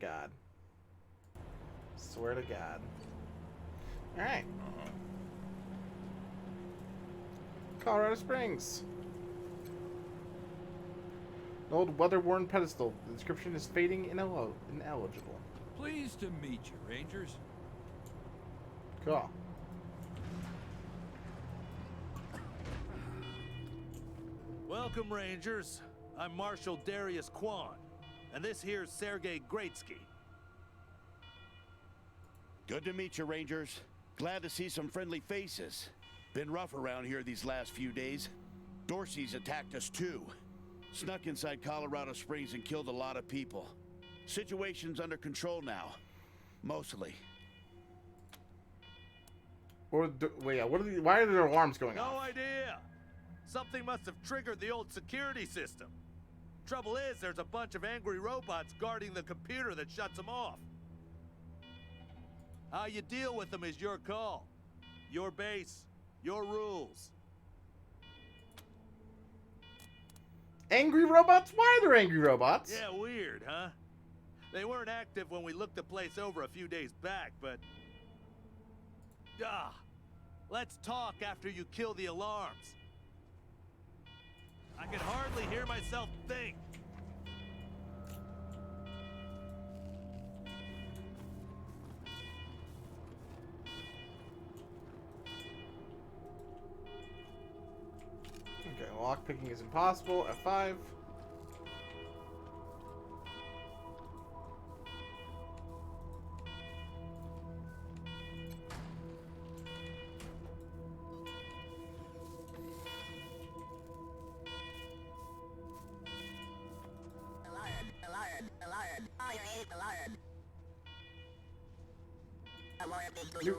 God. Swear to God. Alright. Colorado Springs. An old weather-worn pedestal. The description is fading ineligible. Pleased to meet you, Rangers. Cool. Welcome, Rangers. I'm Marshal Darius Kwan, and this here's Sergei Greatsky. Good to meet you, Rangers. Glad to see some friendly faces. Been rough around here these last few days. Dorsey's attacked us too. Snuck inside Colorado Springs and killed a lot of people. Situation's under control now. Mostly. Wait, yeah, why are there alarms going off? No idea. Something must have triggered the old security system. Trouble is, there's a bunch of angry robots guarding the computer that shuts them off. How you deal with them is your call. Your base, your rules. Angry robots? Why are there angry robots? Yeah, weird, huh? They weren't active when we looked the place over a few days back, but... let's talk after you kill the alarms. I can hardly hear myself think. Okay, lockpicking is impossible. F5.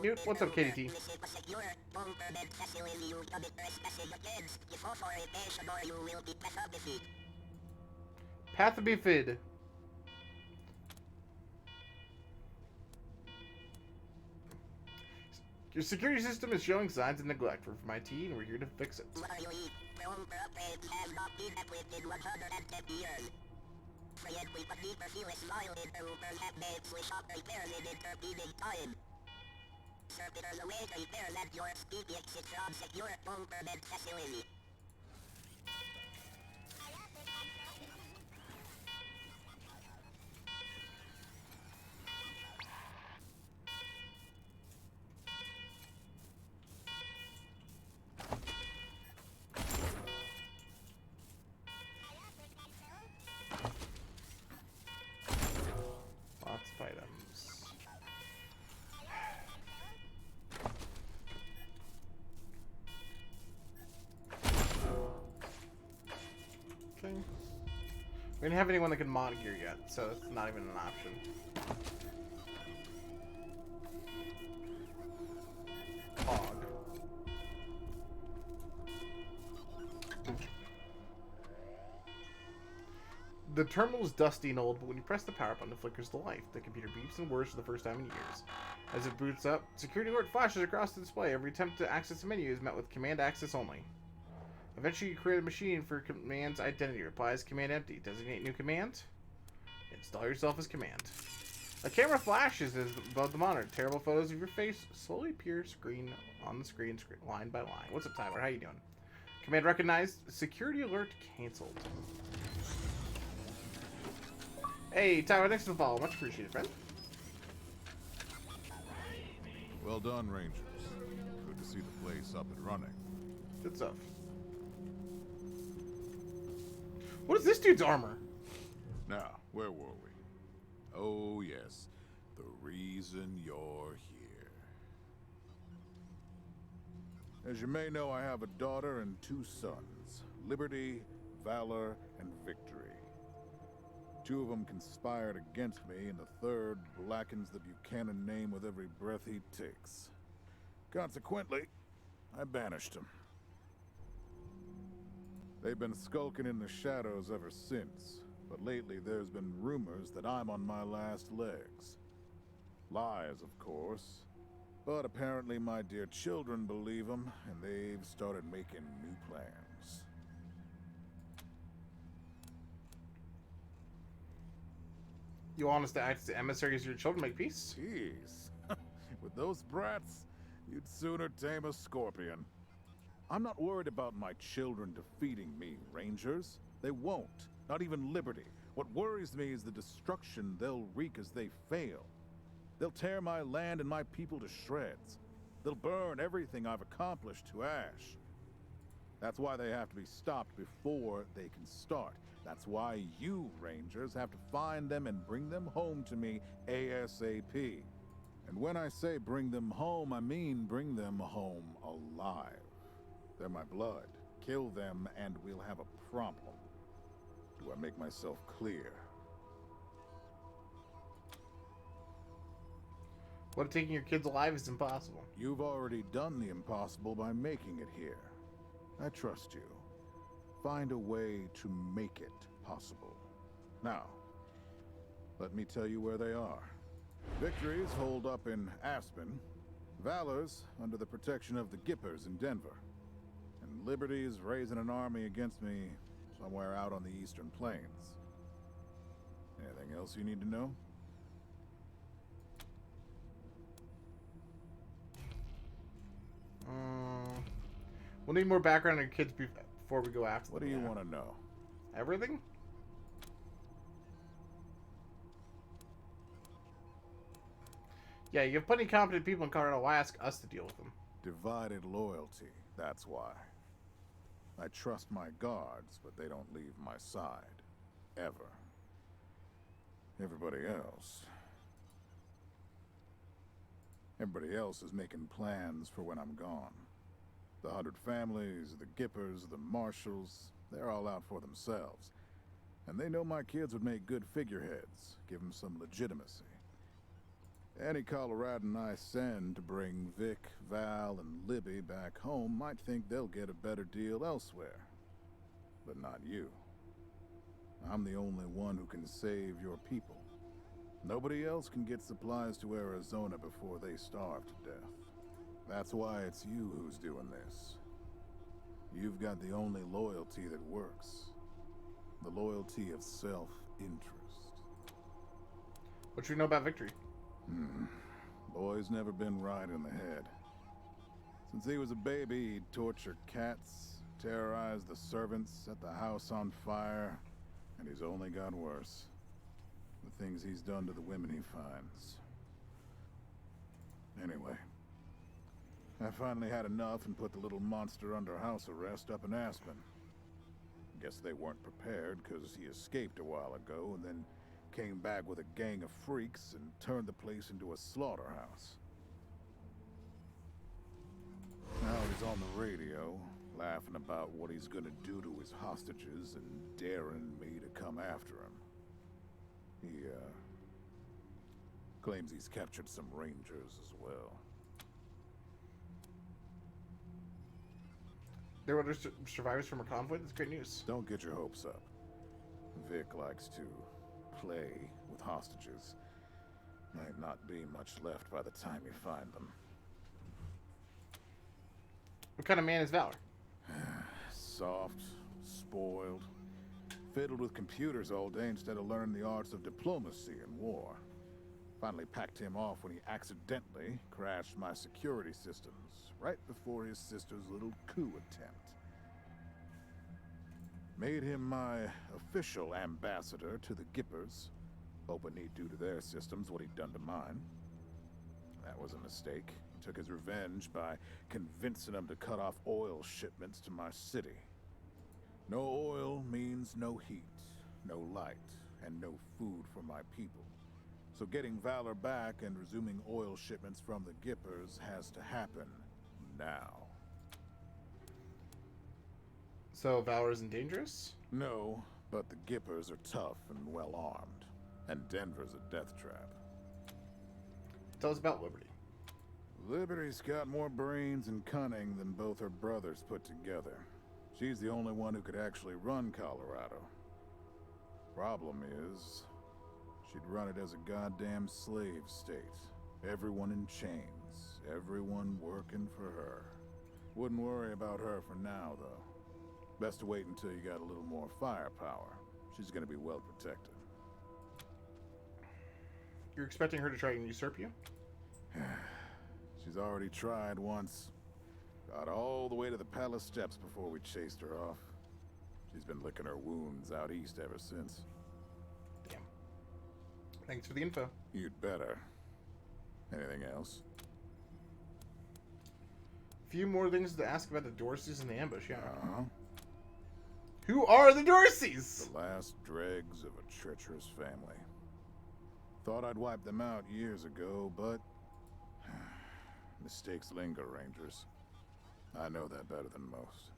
Newt, what's up, KDT? Pathobifid. Your security system is showing signs of neglect from IT, and we're here to fix it. Lots of items. Okay. We didn't have anyone that can mod gear yet, so it's not even an option. Hog. The terminal is dusty and old, but when you press the power button, it flickers to life. The computer beeps and whirs for the first time in years. As it boots up, security alert flashes across the display. Every attempt to access the menu is met with command access only. Eventually, you create a machine for command's identity. Replies command empty. Designate new command. Install yourself as command. A camera flashes above the monitor. Terrible photos of your face slowly appear on the screen line by line. What's up, Tyler? How you doing? Command recognized. Security alert canceled. Hey, Tyler, thanks for the follow. Much appreciated, friend. Well done, Rangers. Good to see the place up and running. Good stuff. What is this dude's armor? Now, where were we? Oh, yes. The reason you're here. As you may know, I have a daughter and 2 sons. Liberty, Valor, and Victory. 2 of them conspired against me, and the third blackens the Buchanan name with every breath he takes. Consequently, I banished him. They've been skulking in the shadows ever since, but lately there's been rumors that I'm on my last legs. Lies, of course, but apparently my dear children believe them, and they've started making new plans. You want us to act as emissaries of your children, make peace? Jeez. With those brats, you'd sooner tame a scorpion. I'm not worried about my children defeating me, Rangers. They won't. Not even Liberty. What worries me is the destruction they'll wreak as they fail. They'll tear my land and my people to shreds. They'll burn everything I've accomplished to ash. That's why they have to be stopped before they can start. That's why you, Rangers, have to find them and bring them home to me ASAP. And when I say bring them home, I mean bring them home alive. They're my blood. Kill them and we'll have a problem. Do I make myself clear? What if taking your kids alive is impossible? You've already done the impossible by making it here. I trust you. Find a way to make it possible. Now, let me tell you where they are. Victory's holed up in Aspen. Valor's under the protection of the Gippers in Denver. And Liberty is raising an army against me somewhere out on the Eastern Plains. Anything else you need to know? We'll need more background on your kids before we go after them. What do you want to know? Everything? Yeah, you have plenty of competent people in Colorado. Why ask us to deal with them? Divided loyalty, that's why. I trust my guards, but they don't leave my side. Ever. Everybody else is making plans for when I'm gone. The 100 families, the Gippers, the Marshals, they're all out for themselves. And they know my kids would make good figureheads, give them some legitimacy. Any Coloradan I send to bring Vic, Val, and Libby back home might think they'll get a better deal elsewhere. But not you. I'm the only one who can save your people. Nobody else can get supplies to Arizona before they starve to death. That's why it's you who's doing this. You've got the only loyalty that works. The loyalty of self-interest. What do you know about Victory? Boy's never been right in the head. Since he was a baby, he'd torture cats, terrorize the servants, set the house on fire, and he's only got worse. The things he's done to the women he finds. Anyway, I finally had enough and put the little monster under house arrest up in Aspen. Guess they weren't prepared because he escaped a while ago and then came back with a gang of freaks and turned the place into a slaughterhouse. Now he's on the radio, laughing about what he's gonna do to his hostages and daring me to come after him. He, claims he's captured some Rangers as well. There were other survivors from a conflict? That's great news. Don't get your hopes up. Vic likes to play with hostages. Might not be much left by the time you find them. What kind of man is Valor? Soft, spoiled, fiddled with computers all day instead of learning the arts of diplomacy and war. Finally packed him off when he accidentally crashed my security systems right before his sister's little coup attempt. Made him my official ambassador to the Gippers, hoping he'd do to their systems what he'd done to mine. That was a mistake. He took his revenge by convincing them to cut off oil shipments to my city. No oil means no heat, no light, and no food for my people. So getting Valor back and resuming oil shipments from the Gippers has to happen now. So Valor isn't dangerous? No, but the Gippers are tough and well-armed. And Denver's a death trap. Tell us about Liberty. Liberty's got more brains and cunning than both her brothers put together. She's the only one who could actually run Colorado. Problem is, she'd run it as a goddamn slave state. Everyone in chains, everyone working for her. Wouldn't worry about her for now, though. Best to wait until you got a little more firepower. She's gonna be well protected. You're expecting her to try and usurp you? She's already tried once. Got all the way to the palace steps before we chased her off. She's been licking her wounds out east ever since. Damn. Thanks for the info. You'd better. Anything else? Few more things to ask about the Dorseys in the ambush, yeah. Uh-huh. Who are the Dorseys? The last dregs of a treacherous family. Thought I'd wipe them out years ago, but mistakes linger, Rangers. I know that better than most.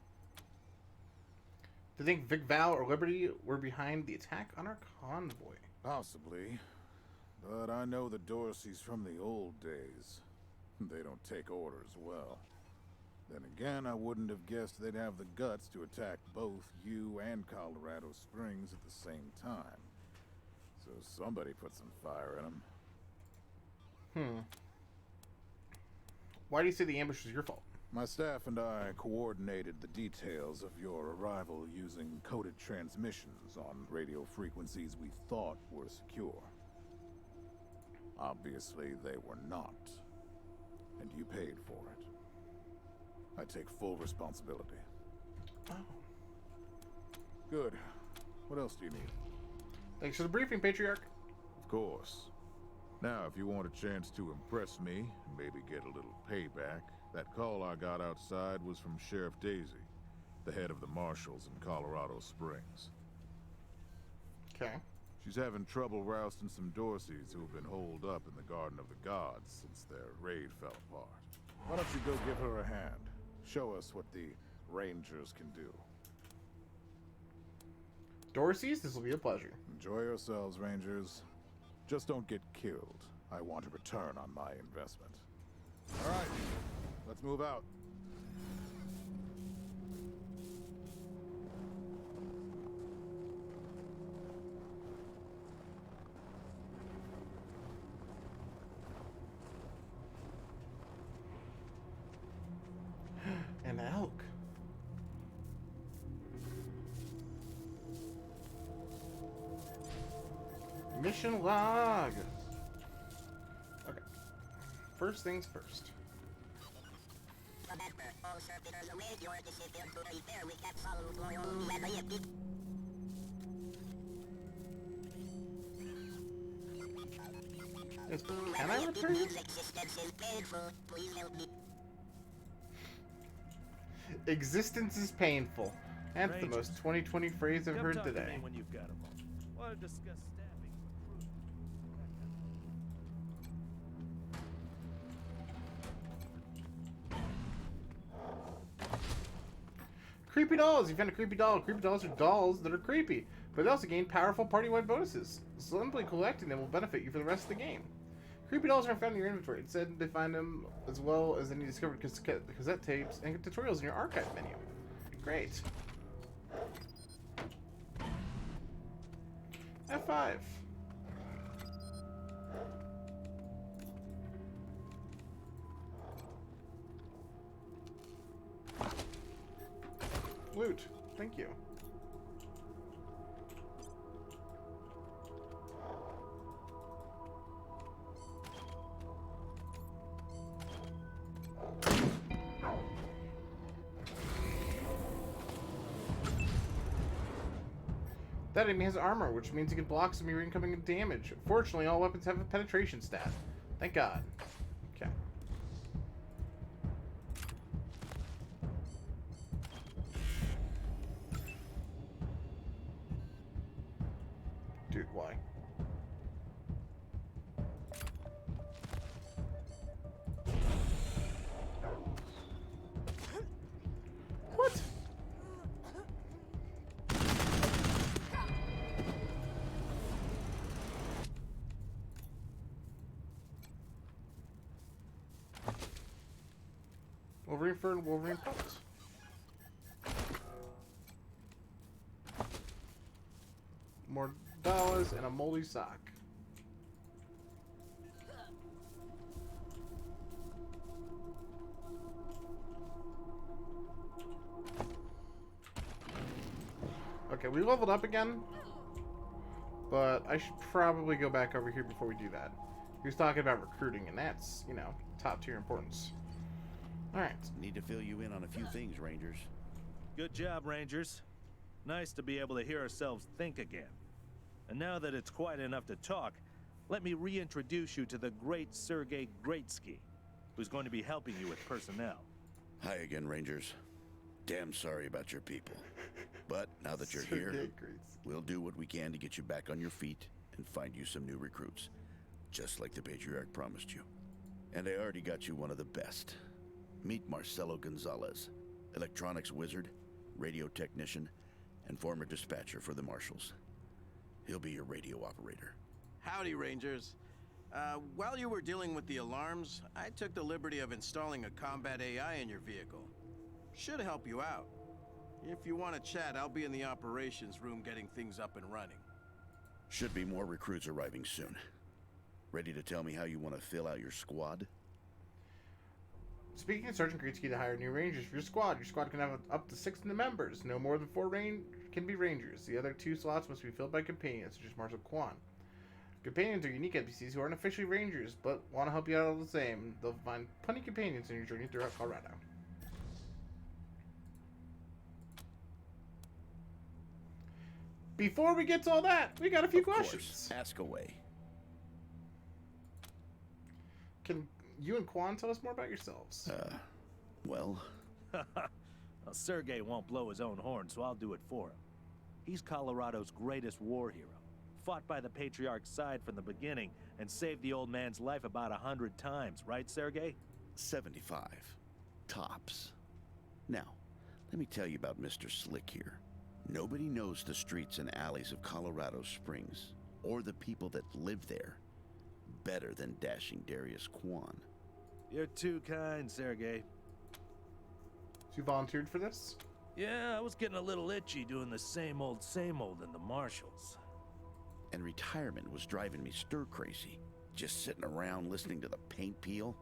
Do you think Vic, Val, or Liberty were behind the attack on our convoy? Possibly. But I know the Dorseys from the old days. They don't take orders well. Then again, I wouldn't have guessed they'd have the guts to attack both you and Colorado Springs at the same time. So somebody put some fire in them. Why do you say the ambush was your fault? My staff and I coordinated the details of your arrival using coded transmissions on radio frequencies we thought were secure. Obviously, they were not. And you paid for it. I take full responsibility. Oh. Good. What else do you need? Thanks for the briefing, Patriarch. Of course. Now, if you want a chance to impress me, and maybe get a little payback, that call I got outside was from Sheriff Daisy, the head of the marshals in Colorado Springs. Okay. She's having trouble rousting some Dorseys who have been holed up in the Garden of the Gods since their raid fell apart. Why don't you go give her a hand? Show us what the Rangers can do. Dorseys, this will be a pleasure. Enjoy yourselves, Rangers. Just don't get killed. I want a return on my investment. All right, let's move out. An elk. Mission log. Okay. First things first. Can I return? Existence is painful. That's the Rangers. most 2020 phrase I've Come heard talk to today. me when you've got a moment. Want to discuss staffing. Creepy dolls! You found a creepy doll. Creepy dolls are dolls that are creepy, but they also gain powerful party-wide bonuses. Simply collecting them will benefit you for the rest of the game. Creepy dolls aren't found in your inventory. Instead, they find them as well as any discovered cassette tapes and tutorials in your archive menu. Great. F5. Loot. Thank you. That enemy has armor, which means he can block some of your incoming damage. Fortunately, all weapons have a penetration stat. Thank God. Okay. Dude, why? What? Wolverine fur and Wolverine pelts. More dollars and a moldy sock. Okay, we leveled up again, But I should probably go back over here before we do that. He was talking about recruiting, and that's, you know, top tier importance. Alright. Need to fill you in on a few things, Rangers. Good job, Rangers. Nice to be able to hear ourselves think again. And now that it's quiet enough to talk, let me reintroduce you to the great Sergei Greatsky, who's going to be helping you with personnel. Hi again, Rangers. Damn sorry about your people. But now that you're here, we'll do what we can to get you back on your feet and find you some new recruits. Just like the Patriarch promised you. And I already got you one of the best. Meet Marcelo Gonzalez, electronics wizard, radio technician, and former dispatcher for the Marshals. He'll be your radio operator. Howdy, Rangers. While you were dealing with the alarms, I took the liberty of installing a combat AI in your vehicle. Should help you out. If you want to chat, I'll be in the operations room getting things up and running. Should be more recruits arriving soon. Ready to tell me how you want to fill out your squad? Speaking of Sergeant Greatsky to hire new rangers for your squad can have up to 6 members. No more than 4 can be rangers. The other 2 slots must be filled by companions, such as Marshal Kwan. Companions are unique NPCs who aren't officially rangers, but want to help you out all the same. They'll find plenty of companions in your journey throughout Colorado. Before we get to all that, we got a few questions. Ask away. Can you and Kwan tell us more about yourselves? Well... Well, Sergei won't blow his own horn, so I'll do it for him. He's Colorado's greatest war hero. Fought by the Patriarch's side from the beginning and saved the old man's life about 100 times, right, Sergei? 75. Tops. Now, let me tell you about Mr. Slick here. Nobody knows the streets and alleys of Colorado Springs, or the people that live there, better than dashing Darius Kwan. You're too kind, Sergei. You volunteered for this? Yeah, I was getting a little itchy doing the same old in the Marshals. And retirement was driving me stir-crazy. Just sitting around listening to the paint peel.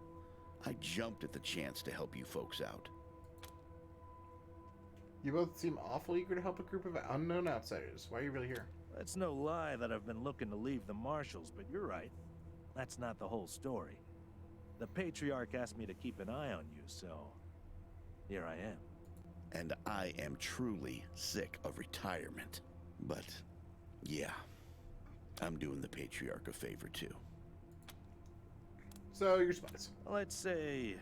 I jumped at the chance to help you folks out. You both seem awful eager to help a group of unknown outsiders. Why are you really here? It's no lie that I've been looking to leave the Marshals, but you're right. That's not the whole story. The Patriarch asked me to keep an eye on you, so here I am. And I am truly sick of retirement. But, yeah, I'm doing the Patriarch a favor too. So, you're spies. Let's say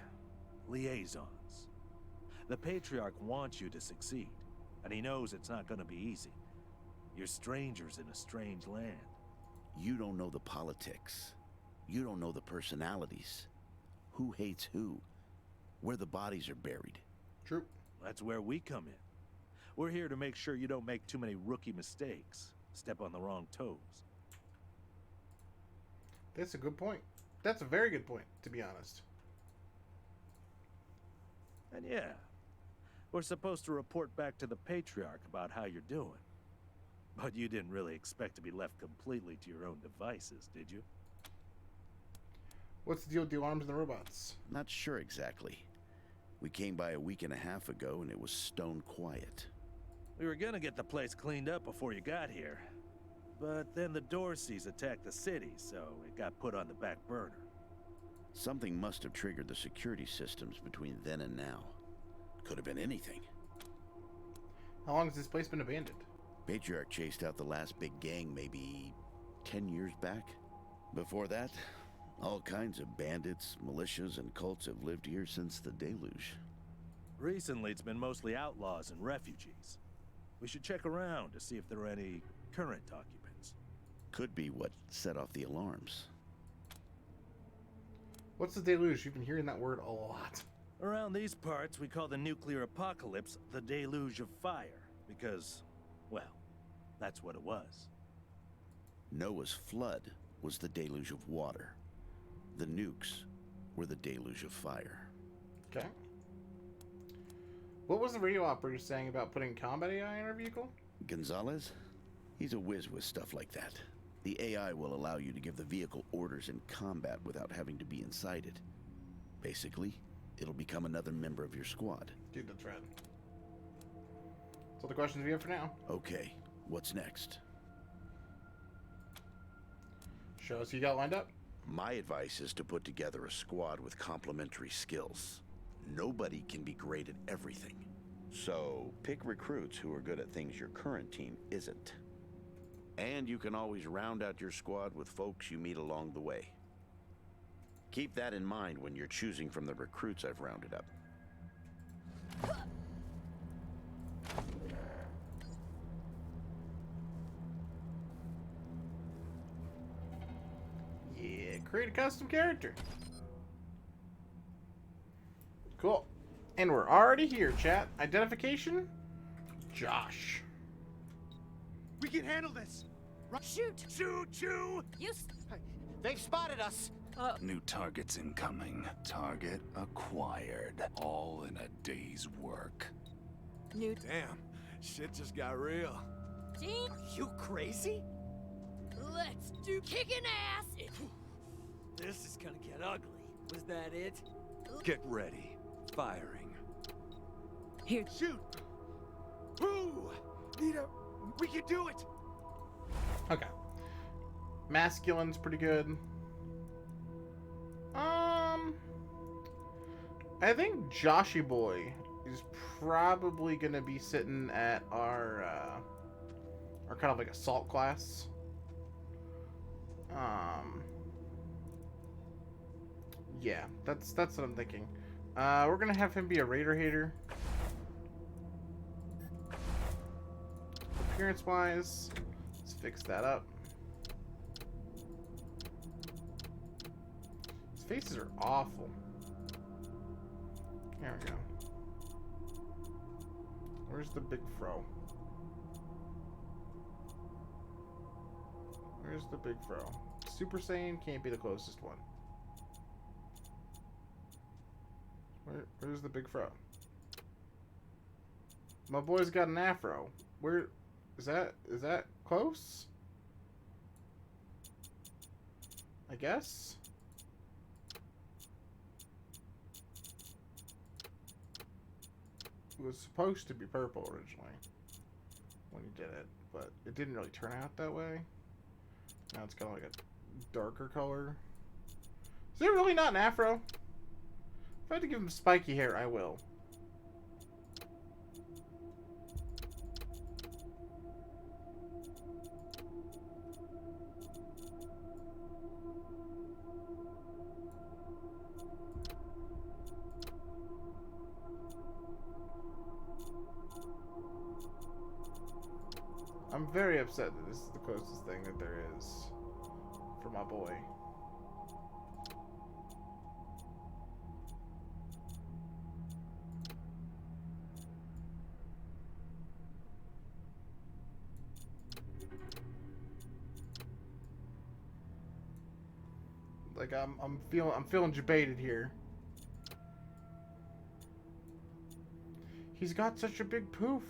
liaisons. The Patriarch wants you to succeed, and he knows it's not going to be easy. You're strangers in a strange land. You don't know the politics. You don't know the personalities. Who hates who? Where the bodies are buried. True. That's where we come in. We're here to make sure you don't make too many rookie mistakes. Step on the wrong toes. That's a good point. That's a very good point, to be honest. And yeah, we're supposed to report back to the Patriarch about how you're doing. But you didn't really expect to be left completely to your own devices, did you? What's the deal with the alarms and the robots? Not sure exactly. We came by a week and a half ago and it was stone quiet. We were gonna get the place cleaned up before you got here. But then the Dorseys attacked the city, so it got put on the back burner. Something must have triggered the security systems between then and now. Could have been anything. How long has this place been abandoned? Patriarch chased out the last big gang maybe 10 years back. Before that, all kinds of bandits, militias, and cults have lived here since the deluge. Recently, it's been mostly outlaws and refugees. We should check around to see if there are any current occupants. Could be what set off the alarms. What's the deluge? You've been hearing that word a lot. Around these parts, we call the nuclear apocalypse the deluge of fire, because, well, that's what it was. Noah's flood was the deluge of water. The nukes were the deluge of fire. Okay. What was the radio operator saying about putting combat AI in our vehicle? Gonzalez? He's a whiz with stuff like that. The AI will allow you to give the vehicle orders in combat without having to be inside it. Basically, it'll become another member of your squad. Dude, that's rad. That's all the questions we have for now. Okay, what's next? Show us who you got lined up. My advice is to put together a squad with complementary skills. Nobody can be great at everything. So pick recruits who are good at things your current team isn't. And you can always round out your squad with folks you meet along the way. Keep that in mind when you're choosing from the recruits I've rounded up. Yeah, create a custom character. Cool. And we're already here, chat. Identification? Josh. We can handle this. Shoot! Shoot you! They've spotted us. New targets incoming. Target acquired. All in a day's work. New Damn, shit just got real. team. You crazy? Let's do kicking ass. This is gonna get ugly. Was that it? Get ready. Firing. Here. Shoot! Ooh! Nita, we can do it! Okay. Masculine's pretty good. I think Joshy Boy is probably gonna be sitting at our kind of like assault class. Yeah, that's what I'm thinking. We're gonna have him be a Raider hater. Appearance wise, let's fix that up. His faces are awful. There we go. Where's the big fro? Where's the big fro? Super Saiyan can't be the closest one. Where's the big fro? My boy's got an afro. Where is that? Is that close? I guess. It was supposed to be purple originally when you did it, but it didn't really turn out that way. Now it's kind of like a darker color. Is it really not an afro? If I had to give him spiky hair, I will. I'm very upset that this is the closest thing that there is for my boy. Like I'm feeling debated here. He's got such a big poof.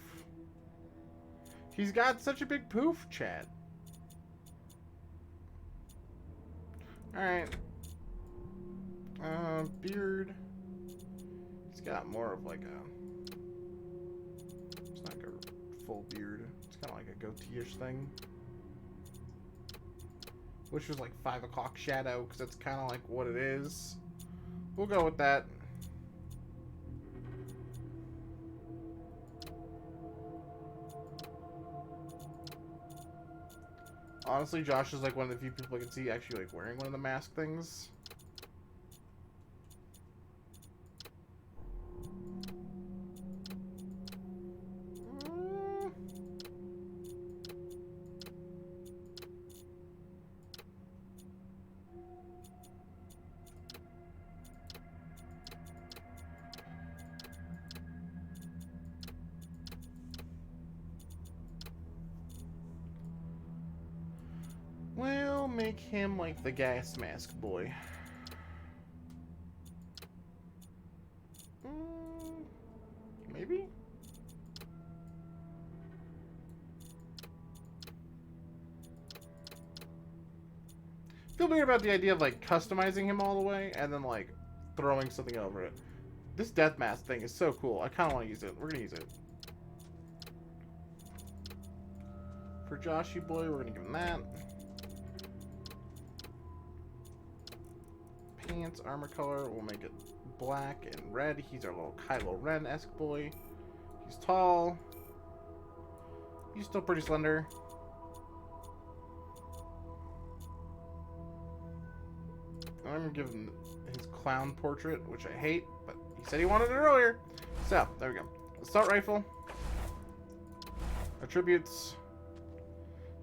He's got such a big poof, Chad. Alright. Beard. He's got more of like a... It's not like a full beard. It's kind of like a goatee-ish thing. Which was like 5 o'clock shadow, because that's kind of like what it is. We'll go with that. Honestly, Josh is like one of the few people I can see actually like wearing one of the mask things. We'll make him like the gas mask boy. Maybe? Feel weird about the idea of like customizing him all the way and then like throwing something over it. This death mask thing is so cool. I kind of want to use it. We're gonna use it. For Joshy boy, we're gonna give him that. pants. Armor color, we'll make it black and red. He's our little Kylo Ren-esque boy. He's tall. He's still pretty slender. I'm gonna give him his clown portrait, which I hate, but he said he wanted it earlier. So, there we go. Assault rifle. Attributes.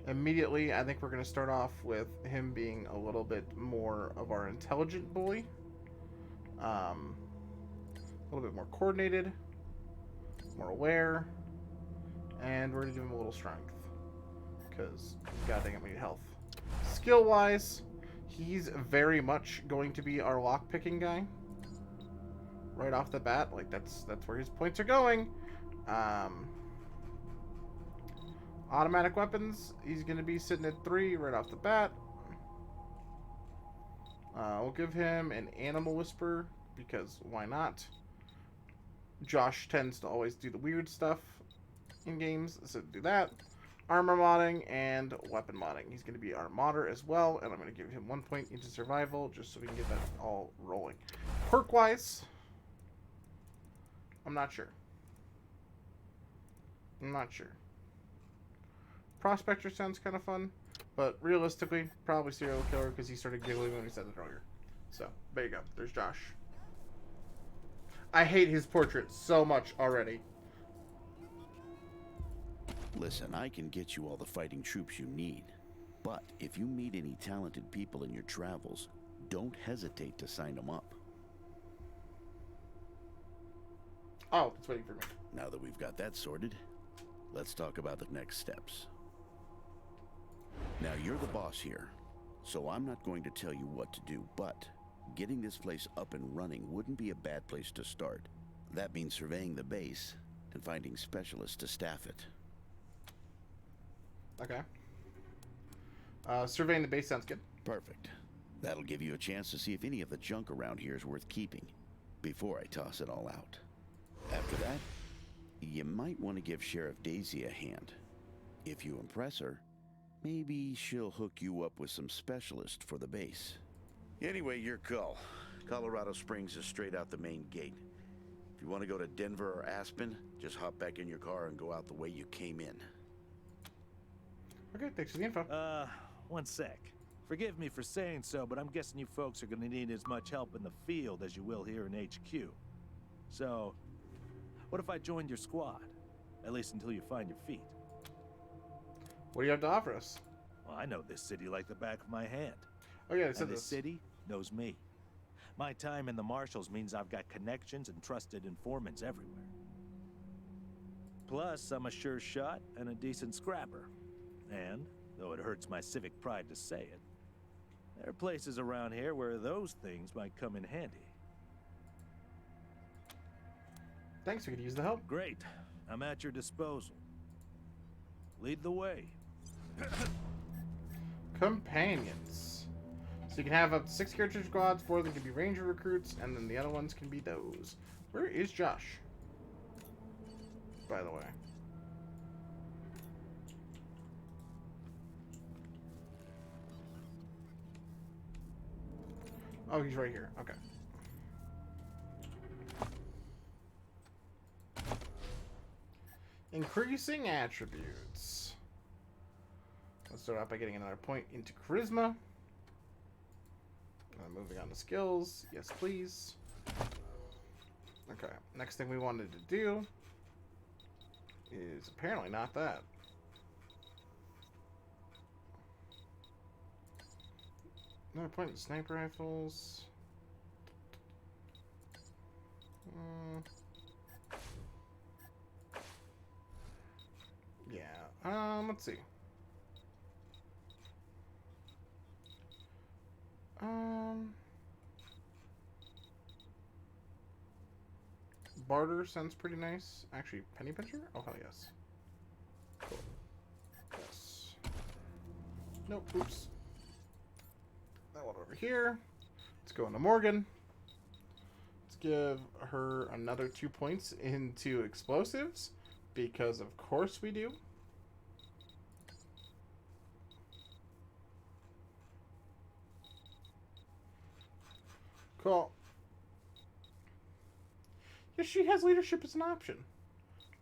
Immediately, I think we're going to start off with him being a little bit more of our intelligent bully. A little bit more coordinated. More aware. And we're going to give him a little strength. Because, god dang it, we need health. Skill-wise, he's very much going to be our lockpicking guy. Right off the bat. Like, that's where his points are going. Automatic weapons, he's going to be sitting at 3 right off the bat. We'll give him an animal whisper, because why not? Josh tends to always do the weird stuff in games, so do that. Armor modding and weapon modding. He's going to be our modder as well, and I'm going to give him 1 point into survival, just so we can get that all rolling. Perk-wise, I'm not sure. Prospector sounds kind of fun, but realistically, probably serial killer because he started giggling when we said it earlier. So, there you go. There's Josh. I hate his portrait so much already. Listen, I can get you all the fighting troops you need. But if you meet any talented people in your travels, don't hesitate to sign them up. Oh, it's waiting for me. Now that we've got that sorted, let's talk about the next steps. Now, you're the boss here, so I'm not going to tell you what to do, but getting this place up and running wouldn't be a bad place to start. That means surveying the base and finding specialists to staff it. Okay. Surveying the base sounds good. Perfect. That'll give you a chance to see if any of the junk around here is worth keeping before I toss it all out. After that, you might want to give Sheriff Daisy a hand. If you impress her, maybe she'll hook you up with some specialist for the base. Anyway, your call. Colorado Springs is straight out the main gate. If you want to go to Denver or Aspen, just hop back in your car and go out the way you came in. Okay, thanks for the info. 1 sec. Forgive me for saying so, but I'm guessing you folks are going to need as much help in the field as you will here in HQ. So, what if I joined your squad? At least until you find your feet. What do you have to offer us? Well, I know this city like the back of my hand. Oh yeah, they said And this this. city knows me. My time in the Marshals means I've got connections and trusted informants everywhere. Plus, I'm a sure shot and a decent scrapper. And, though it hurts my civic pride to say it, there are places around here where those things might come in handy. Thanks, we could use the help. Great. I'm at your disposal. Lead the way. Companions. So you can have up to 6 character squads, 4 of them can be ranger recruits, and then the other ones can be those. Where is Josh? By the way. Oh, he's right here. Okay. Increasing attributes. Let's start out by getting another point into charisma. Moving on to skills. Yes, please. Okay. Next thing we wanted to do is apparently not that. Another point in sniper rifles. Yeah. Let's see. Barter sounds pretty nice. Actually, penny pincher? Oh, hell yes. Cool. Yes. Nope, oops. That one over here. Let's go into Morgan. Let's give her another 2 points into explosives, because of course we do. Cool. Yeah, she has leadership as an option.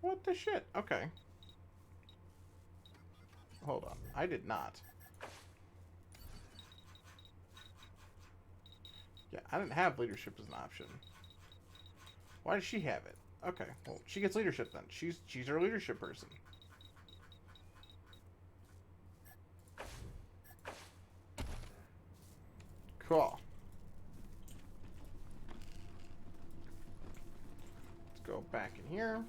What the shit? Okay. Hold on. I did not. Yeah, I didn't have leadership as an option. Why does she have it? Okay, well, she gets leadership then. She's our leadership person. Cool. Let's go back in here.